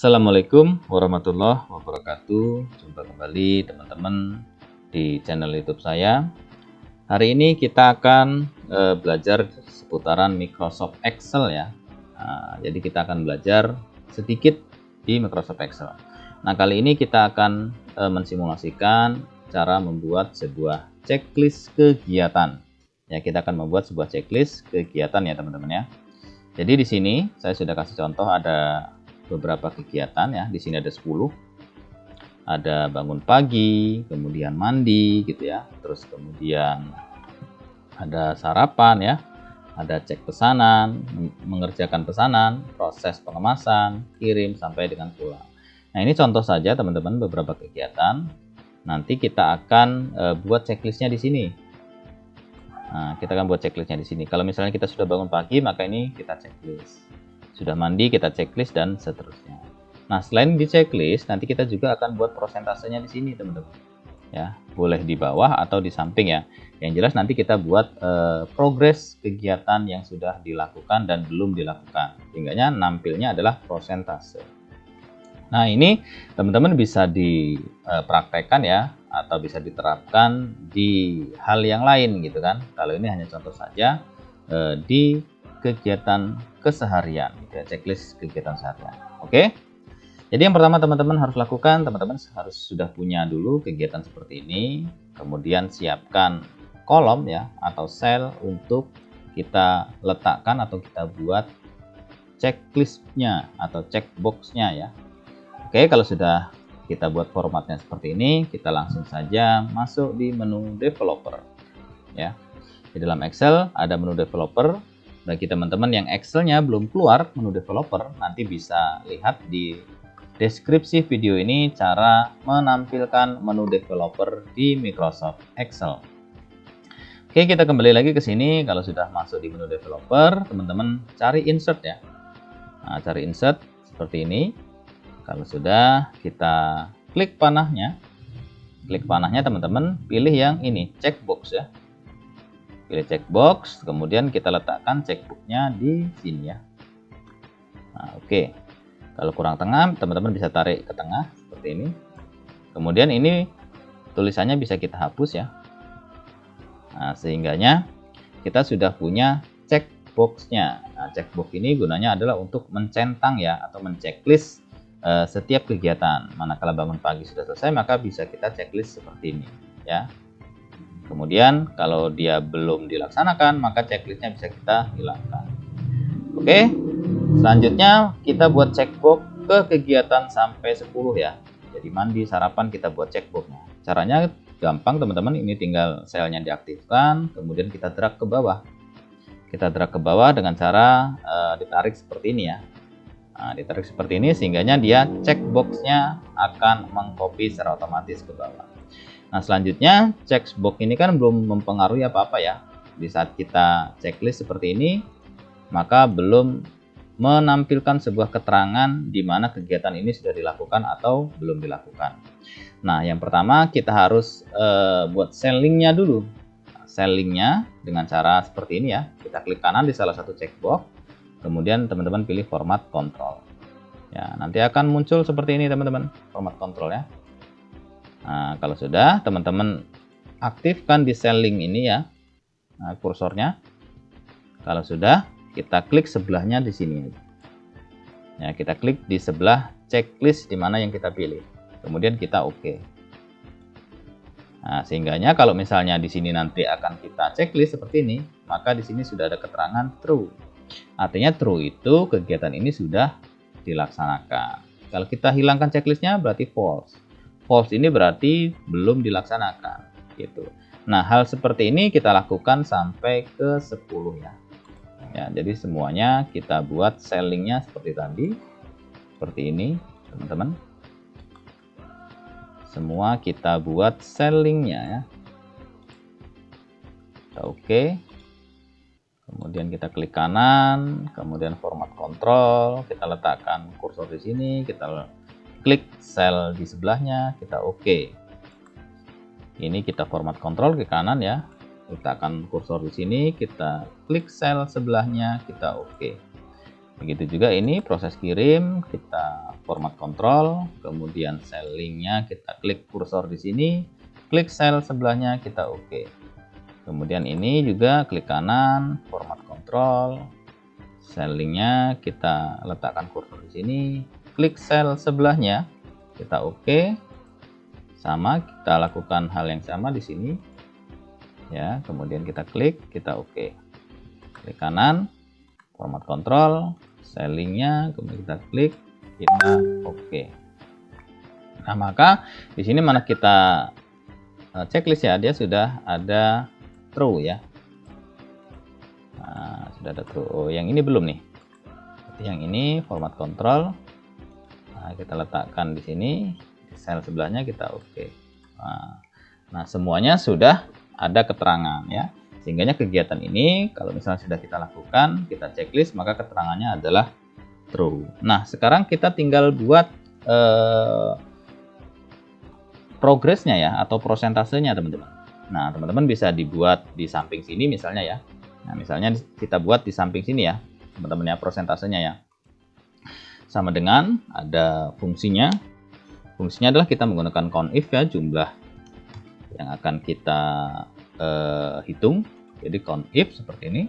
Assalamualaikum warahmatullahi wabarakatuh. Jumpa kembali teman-teman di channel YouTube saya. Hari ini kita akan belajar seputaran Microsoft Excel ya. Jadi kita akan belajar sedikit di Microsoft Excel. Nah, kali ini kita akan mensimulasikan cara membuat sebuah checklist kegiatan. Ya, kita akan membuat sebuah checklist kegiatan ya teman-teman ya. Jadi di sini saya sudah kasih contoh ada beberapa kegiatan ya. Di sini ada 10. Ada bangun pagi, kemudian mandi gitu ya. Terus kemudian ada sarapan ya. Ada cek pesanan, mengerjakan pesanan, proses pengemasan, kirim sampai dengan pulang. Nah, ini contoh saja teman-teman beberapa kegiatan. Nanti kita akan buat checklistnya di sini. Nah, kita akan buat checklistnya di sini. Kalau misalnya kita sudah bangun pagi, maka ini kita checklist. Sudah mandi, kita checklist dan seterusnya. Nah, selain di checklist, nanti kita juga akan buat prosentasenya di sini, teman-teman. Ya, boleh di bawah atau di samping ya. Yang jelas nanti kita buat progres kegiatan yang sudah dilakukan dan belum dilakukan. Sehingga nampilnya adalah prosentase. Nah, ini teman-teman bisa dipraktekkan ya, atau bisa diterapkan di hal yang lain gitu kan. Kalau ini hanya contoh saja di kegiatan keseharian gitu ya, checklist kegiatan seharian. Oke. Jadi yang pertama teman-teman harus lakukan, teman-teman harus sudah punya dulu kegiatan seperti ini, kemudian siapkan kolom ya atau sel untuk kita letakkan atau kita buat checklistnya atau checkboxnya ya. Oke, kalau sudah kita buat formatnya seperti ini, kita langsung saja masuk di menu developer ya. Di dalam Excel ada menu developer. Bagi teman-teman yang Excel-nya belum keluar menu developer, nanti bisa lihat di deskripsi video ini cara menampilkan menu developer di Microsoft Excel. Oke, kita kembali lagi ke sini. Kalau sudah masuk di menu developer, teman-teman cari insert ya. Nah, cari insert seperti ini. Kalau sudah, kita klik panahnya. Klik panahnya teman-teman, pilih yang ini, checkbox ya. Pilih checkbox, kemudian kita letakkan checkboxnya di sini ya. Nah, oke. Kalau kurang tengah, teman-teman bisa tarik ke tengah seperti ini. Kemudian ini tulisannya bisa kita hapus ya. Nah, sehingganya kita sudah punya checkboxnya. Nah, checkbox ini gunanya adalah untuk mencentang ya atau menceklis setiap kegiatan. Manakala bangun pagi sudah selesai, maka bisa kita checklist seperti ini ya. Kemudian kalau dia belum dilaksanakan, maka checklistnya bisa kita hilangkan. Oke, selanjutnya kita buat checkbox ke kegiatan sampai 10 ya. Jadi mandi, sarapan kita buat checkboxnya. Caranya gampang teman-teman, ini tinggal selnya diaktifkan, kemudian kita drag ke bawah. Kita drag ke bawah dengan cara ditarik seperti ini ya. Nah, ditarik seperti ini sehingganya dia checkboxnya akan mengcopy secara otomatis ke bawah. Nah, selanjutnya checkbox ini kan belum mempengaruhi apa-apa ya. Di saat kita checklist seperti ini, maka belum menampilkan sebuah keterangan di mana kegiatan ini sudah dilakukan atau belum dilakukan. Nah, yang pertama kita harus buat sel linknya dulu. Sel linknya dengan cara seperti ini ya. Kita klik kanan di salah satu checkbox, kemudian teman-teman pilih format control. Ya, nanti akan muncul seperti ini teman-teman, format control ya. Nah, kalau sudah teman-teman aktifkan di sel link ini ya, nah, kursornya. Kalau sudah, kita klik sebelahnya di sini. Ya, kita klik di sebelah checklist di mana yang kita pilih. Kemudian kita oke. Nah, sehingganya kalau misalnya di sini nanti akan kita checklist seperti ini, maka di sini sudah ada keterangan true. Artinya true itu kegiatan ini sudah dilaksanakan. Kalau kita hilangkan checklistnya berarti false. False ini berarti belum dilaksanakan gitu. Nah, hal seperti ini kita lakukan sampai ke 10 ya. Ya, jadi semuanya kita buat sel linknya seperti tadi. Seperti ini, teman-teman. Semua kita buat sel linknya ya. Oke. Kemudian kita klik kanan, kemudian format control, kita letakkan kursor di sini, kita klik sel di sebelahnya, kita oke. Ini kita format control ke kanan ya. Letakkan kursor di sini, kita klik sel sebelahnya, kita oke. Begitu juga ini proses kirim, kita format kontrol, kemudian sel linknya kita klik kursor di sini, klik sel sebelahnya kita oke. Kemudian ini juga klik kanan, format kontrol, sel linknya kita letakkan kursor di sini, klik sel sebelahnya kita oke. Sama, kita lakukan hal yang sama di sini. Ya, kemudian kita klik, kita oke. Klik kanan, format kontrol, sel linknya, kemudian kita klik, kita oke. Nah, maka di sini mana kita checklist ya, dia sudah ada true ya. Nah, sudah ada true. Oh, yang ini belum nih. Yang ini format kontrol. Nah, kita letakkan di sini, di sel sebelahnya kita oke. Nah, semuanya sudah ada keterangan ya. Sehingga kegiatan ini kalau misalnya sudah kita lakukan, kita checklist, maka keterangannya adalah true. Nah, sekarang kita tinggal buat progresnya ya, atau prosentasenya teman-teman. Nah, teman-teman bisa dibuat di samping sini misalnya ya. Nah, misalnya kita buat di samping sini ya, teman-teman ya, prosentasenya ya. Sama dengan ada fungsinya. Fungsinya adalah kita menggunakan COUNTIF ya, jumlah yang akan kita hitung. Jadi COUNTIF seperti ini,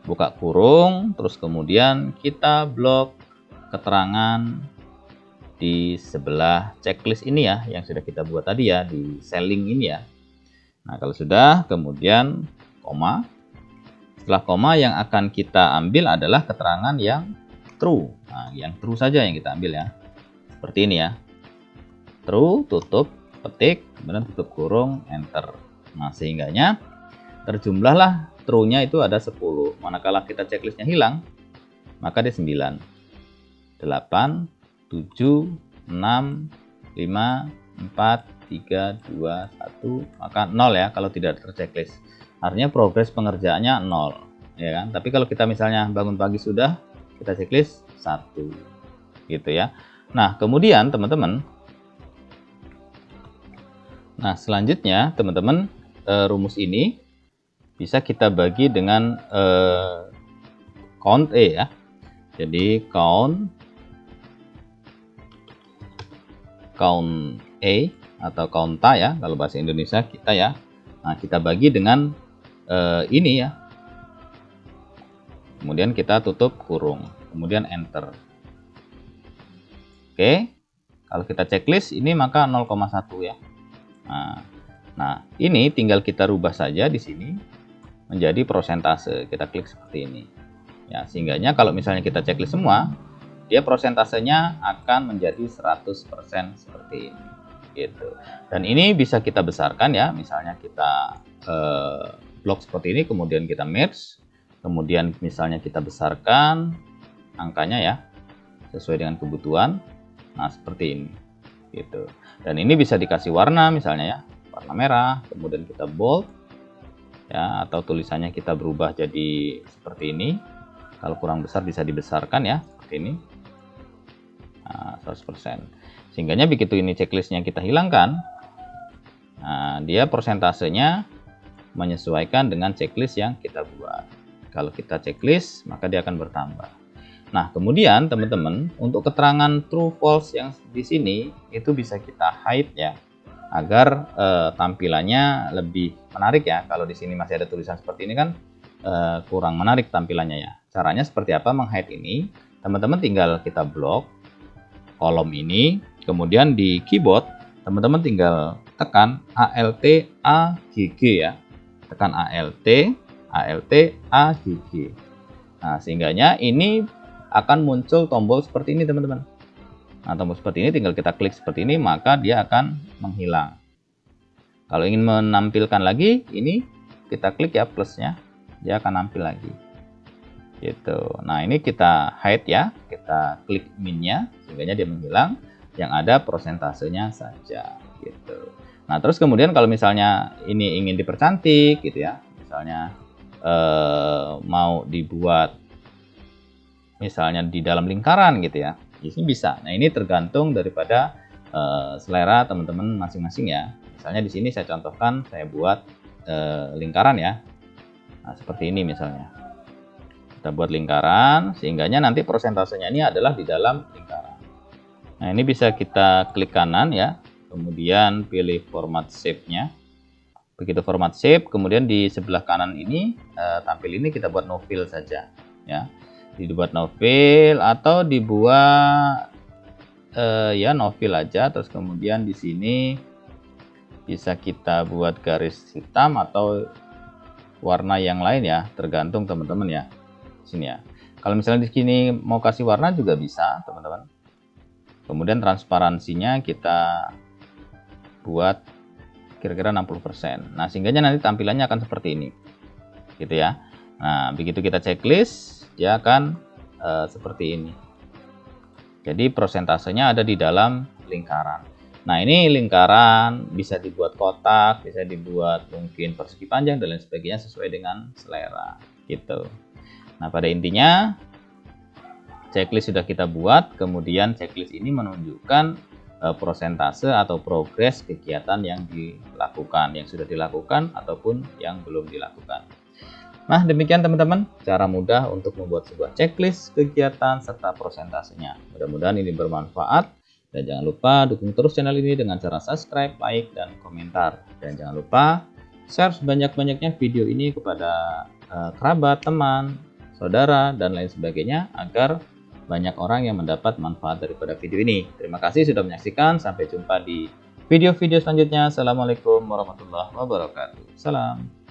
buka kurung, terus kemudian kita blok keterangan di sebelah checklist ini ya, yang sudah kita buat tadi ya, di selling ini ya. Nah, kalau sudah, kemudian koma. Setelah koma, yang akan kita ambil adalah keterangan yang true. Nah, yang true saja yang kita ambil ya, seperti ini ya. True, tutup, petik, kemudian tutup kurung, enter. Nah, sehingganya terjumlahlah true-nya itu ada 10. Manakala kita checklistnya hilang, maka dia 9, 8, 7, 6, 5, 4, 3, 2, 1, maka 0 ya kalau tidak terchecklist. Artinya progres pengerjaannya 0, ya kan? Tapi kalau kita misalnya bangun pagi sudah, kita checklist 1, gitu ya. Nah, kemudian teman-teman, nah selanjutnya teman-teman, rumus ini bisa kita bagi dengan count E ya. Jadi count E atau counta ya kalau bahasa Indonesia kita ya. Nah, kita bagi dengan ini ya. Kemudian kita tutup kurung, kemudian enter. Oke. Kalau kita checklist ini maka 0,1 ya. Nah, ini tinggal kita rubah saja di sini menjadi prosentase. Kita klik seperti ini. Ya, sehingganya kalau misalnya kita checklist semua, dia prosentasenya akan menjadi 100% seperti ini. Gitu. Dan ini bisa kita besarkan ya, misalnya kita blok seperti ini, kemudian kita merge, kemudian misalnya kita besarkan angkanya ya, sesuai dengan kebutuhan. Nah, seperti ini. Gitu. Dan ini bisa dikasih warna misalnya ya, warna merah, kemudian kita bold ya, atau tulisannya kita berubah jadi seperti ini. Kalau kurang besar bisa dibesarkan ya, seperti ini. Nah, 100%. Sehingganya begitu ini checklistnya kita hilangkan, nah, dia persentasenya menyesuaikan dengan checklist yang kita buat. Kalau kita checklist, maka dia akan bertambah. Nah, kemudian teman-teman, untuk keterangan true false yang di sini itu bisa kita hide ya, agar tampilannya lebih menarik ya. Kalau di sini masih ada tulisan seperti ini kan kurang menarik tampilannya ya. Caranya seperti apa menghide ini? Teman-teman tinggal kita blok kolom ini, kemudian di keyboard teman-teman tinggal tekan Alt AGG ya. Tekan Alt AGG. Nah, sehingganya ini akan muncul tombol seperti ini teman-teman. Nah, tombol seperti ini tinggal kita klik seperti ini, maka dia akan menghilang. Kalau ingin menampilkan lagi, ini kita klik ya plusnya, dia akan nampil lagi. Gitu. Nah, ini kita hide ya, kita klik minnya, sehingga dia menghilang. Yang ada prosentasenya saja. Gitu. Nah, terus kemudian kalau misalnya ini ingin dipercantik, gitu ya, misalnya mau dibuat misalnya di dalam lingkaran gitu ya, di sini bisa. Nah, ini tergantung daripada selera teman-teman masing-masing ya. Misalnya di sini saya contohkan, saya buat lingkaran ya. Nah, seperti ini misalnya. Kita buat lingkaran, sehingganya nanti prosentasenya ini adalah di dalam lingkaran. Nah, ini bisa kita klik kanan ya, kemudian pilih format shape-nya. Begitu format shape, kemudian di sebelah kanan ini tampil ini kita buat no fill saja ya. Dibuat no fill atau dibuat ya no fill aja, terus kemudian di sini bisa kita buat garis hitam atau warna yang lain ya, tergantung teman-teman ya. Sini ya. Kalau misalnya di sini mau kasih warna juga bisa, teman-teman. Kemudian transparansinya kita buat kira-kira 60%. Nah, sehingganya nanti tampilannya akan seperti ini. Gitu ya. Nah, begitu kita checklist, dia akan seperti ini. Jadi prosentasenya ada di dalam lingkaran. Nah, ini lingkaran bisa dibuat kotak, bisa dibuat mungkin persegi panjang dan lain sebagainya sesuai dengan selera gitu. Nah, pada intinya checklist sudah kita buat, kemudian checklist ini menunjukkan prosentase atau progres kegiatan yang dilakukan, yang sudah dilakukan ataupun yang belum dilakukan. Nah, demikian teman-teman, cara mudah untuk membuat sebuah checklist kegiatan serta prosentasenya. Mudah-mudahan ini bermanfaat, dan jangan lupa dukung terus channel ini dengan cara subscribe, like, dan komentar. Dan jangan lupa share sebanyak-banyaknya video ini kepada kerabat, teman, saudara, dan lain sebagainya agar banyak orang yang mendapat manfaat daripada video ini. Terima kasih sudah menyaksikan. Sampai jumpa di video-video selanjutnya. Assalamualaikum warahmatullahi wabarakatuh. Salam.